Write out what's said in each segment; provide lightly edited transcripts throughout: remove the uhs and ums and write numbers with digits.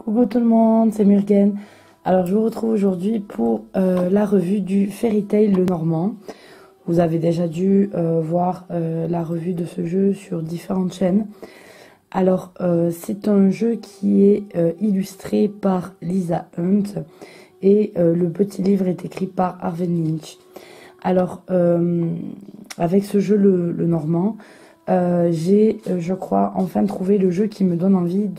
Coucou tout le monde, c'est Murgen. Alors je vous retrouve aujourd'hui pour la revue du Fairy Tail Le Normand. Vous avez déjà dû voir la revue de ce jeu sur différentes chaînes. Alors c'est un jeu qui est illustré par Lisa Hunt et le petit livre est écrit par Arven Lynch. Alors avec ce jeu le Normand, j'ai je crois enfin trouvé le jeu qui me donne envie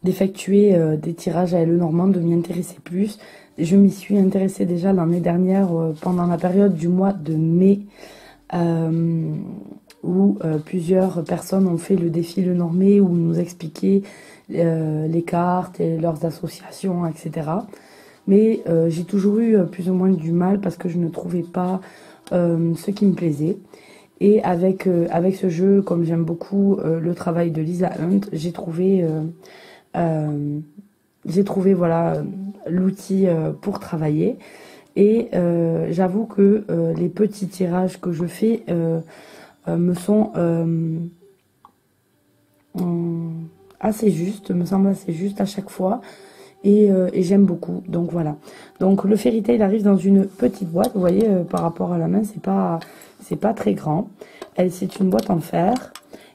d'effectuer des tirages à Le Normand, de m'y intéresser plus. Je m'y suis intéressée déjà l'année dernière pendant la période du mois de mai où plusieurs personnes ont fait le défi Le Normé où nous expliquaient les cartes et leurs associations, etc. Mais j'ai toujours eu plus ou moins du mal parce que je ne trouvais pas ce qui me plaisait. Et avec ce jeu, comme j'aime beaucoup le travail de Lisa Hunt, j'ai trouvé voilà l'outil pour travailler. Et j'avoue que les petits tirages que je fais me sont assez justes, me semblent assez justes à chaque fois. Et j'aime beaucoup, donc voilà. Donc le Fairy Tail arrive dans une petite boîte, vous voyez, par rapport à la main, c'est pas très grand. C'est une boîte en fer,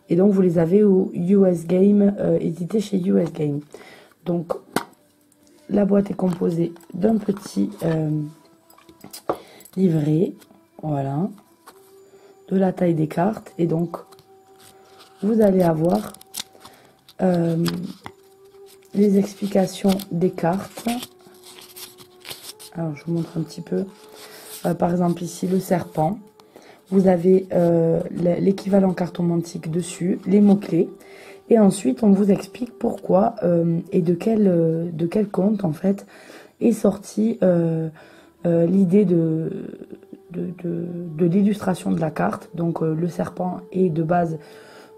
et donc vous les avez au US Game, édité chez US Game. Donc la boîte est composée d'un petit livret, voilà, de la taille des cartes, et donc vous allez avoir les explications des cartes. Alors je vous montre un petit peu. Par exemple ici le serpent. Vous avez l'équivalent cartomantique dessus, les mots-clés. Et ensuite on vous explique pourquoi et de quel conte en fait est sortie l'idée de l'illustration de la carte. Donc le serpent est de base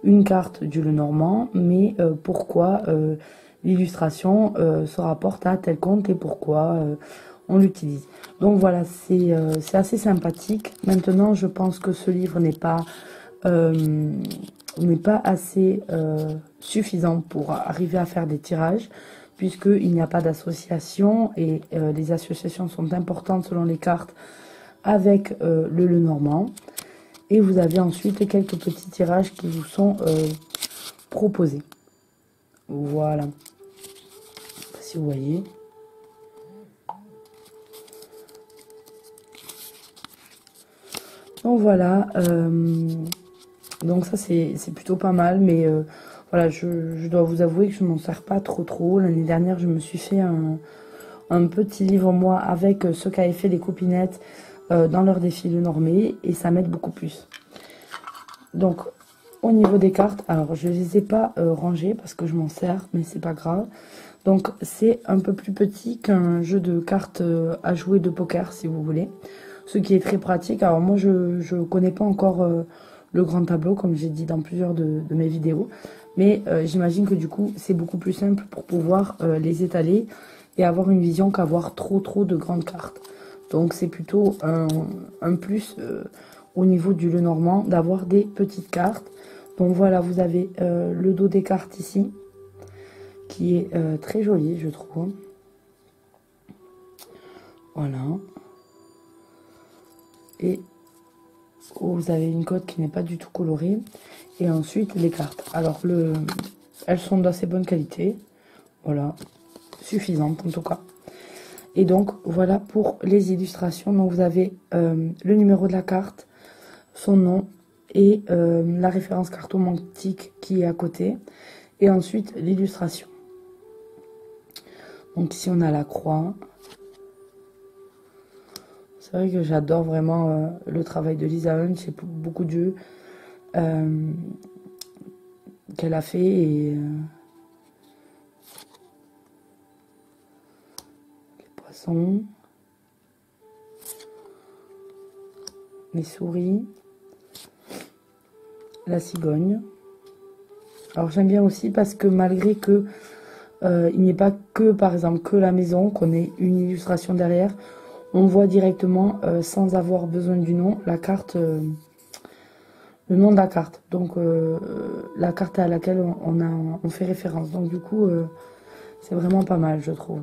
une carte du Le Normand, mais pourquoi l'illustration se rapporte à tel conte et pourquoi on l'utilise. Donc voilà, c'est assez sympathique. Maintenant, je pense que ce livre n'est pas assez suffisant pour arriver à faire des tirages, puisqu'il n'y a pas d'association et les associations sont importantes selon les cartes avec le Normand. Et vous avez ensuite quelques petits tirages qui vous sont proposés. Voilà. Je sais pas si vous voyez. Donc voilà. Donc ça c'est plutôt pas mal. Mais voilà, je dois vous avouer que je m'en sers pas trop. L'année dernière, je me suis fait un petit livre moi avec ce qu'avaient fait les copinettes dans leur défi Le Normé. Et ça m'aide beaucoup plus. Donc au niveau des cartes, alors je les ai pas rangées parce que je m'en sers, mais c'est pas grave. Donc c'est un peu plus petit qu'un jeu de cartes à jouer de poker si vous voulez. Ce qui est très pratique. Alors moi je connais pas encore le grand tableau comme j'ai dit dans plusieurs de mes vidéos. Mais j'imagine que du coup c'est beaucoup plus simple pour pouvoir les étaler et avoir une vision qu'avoir trop de grandes cartes. Donc c'est plutôt un plus au niveau du Le Normand d'avoir des petites cartes. Donc voilà, vous avez le dos des cartes ici, qui est très joli, je trouve. Voilà. Et vous avez une cote qui n'est pas du tout colorée. Et ensuite, les cartes. Alors, elles sont d'assez bonne qualité. Voilà, suffisantes en tout cas. Et donc, voilà pour les illustrations. Donc, vous avez le numéro de la carte, son nom, et la référence cartomantique qui est à côté. Et ensuite, l'illustration. Donc ici, on a la croix. C'est vrai que j'adore vraiment le travail de Lisa Hunt. C'est beaucoup de jeux qu'elle a fait. Et les poissons. Les souris. La cigogne. Alors j'aime bien aussi parce que malgré que il n'y ait pas que par exemple que la maison, qu'on ait une illustration derrière, on voit directement sans avoir besoin du nom la carte le nom de la carte. Donc la carte à laquelle on fait référence. Donc du coup, c'est vraiment pas mal, je trouve.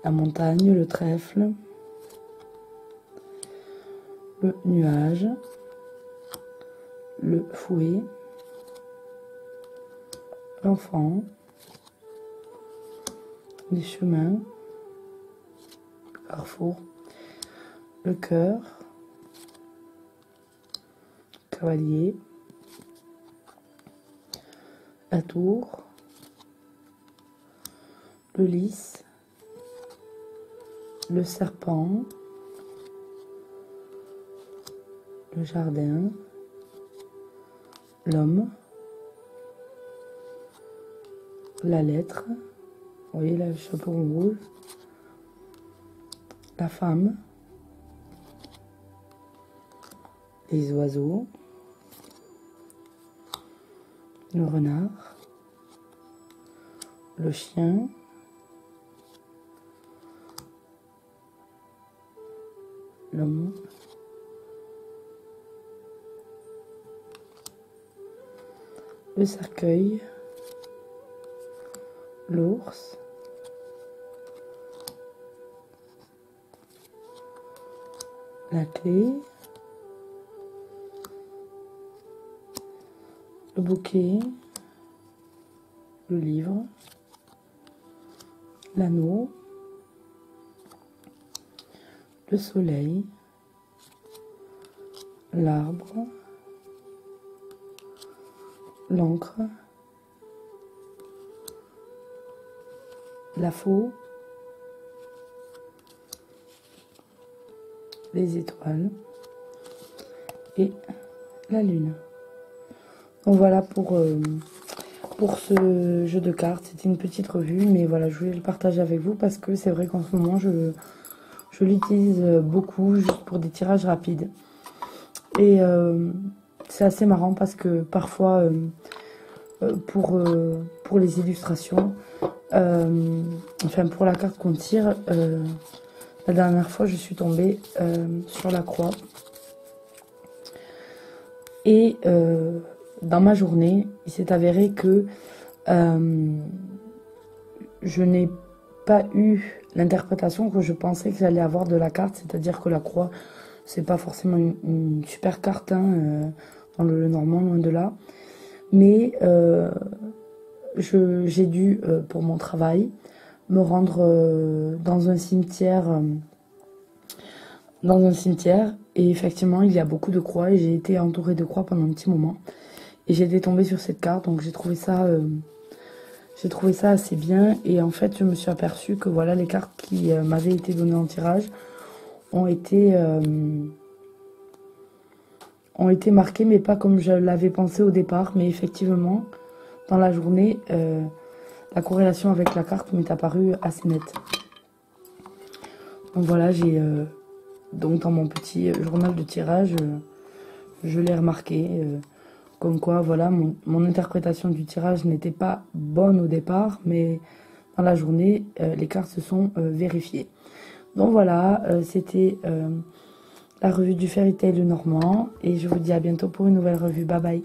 La montagne, le trèfle, le nuage, le fouet, l'enfant, les chemins, le carrefour, le cœur, le cavalier, la tour, le lys, le serpent, le jardin, l'homme, la lettre, vous voyez là le chapeau rouge, la femme, les oiseaux, le renard, le chien, l'homme, le cercueil, l'ours, la clé, le bouquet, le livre, l'anneau, le soleil, l'arbre, l'encre, la faux, les étoiles et la lune. Donc voilà pour ce jeu de cartes. C'était une petite revue, mais voilà, je voulais le partager avec vous parce que c'est vrai qu'en ce moment, je l'utilise beaucoup juste pour des tirages rapides. Et c'est assez marrant parce que parfois, pour les illustrations, enfin pour la carte qu'on tire, la dernière fois, je suis tombée sur la croix. Et dans ma journée, il s'est avéré que je n'ai pas eu l'interprétation que je pensais que j'allais avoir de la carte, c'est-à-dire que la croix, c'est pas forcément une super carte hein, dans le normand, loin de là. Mais j'ai dû, pour mon travail, me rendre dans un cimetière. Et effectivement, il y a beaucoup de croix et j'ai été entourée de croix pendant un petit moment. Et j'étais tombée sur cette carte, donc j'ai trouvé ça assez bien. Et en fait, je me suis aperçue que voilà, les cartes qui m'avaient été données en tirage ont été marquées, mais pas comme je l'avais pensé au départ. Mais effectivement, dans la journée, la corrélation avec la carte m'est apparue assez nette. Donc voilà, j'ai donc dans mon petit journal de tirage, je l'ai remarqué. Comme quoi, voilà, mon interprétation du tirage n'était pas bonne au départ, mais dans la journée, les cartes se sont vérifiées. Donc voilà, c'était la revue du Fairy Tail Normand, et je vous dis à bientôt pour une nouvelle revue. Bye bye.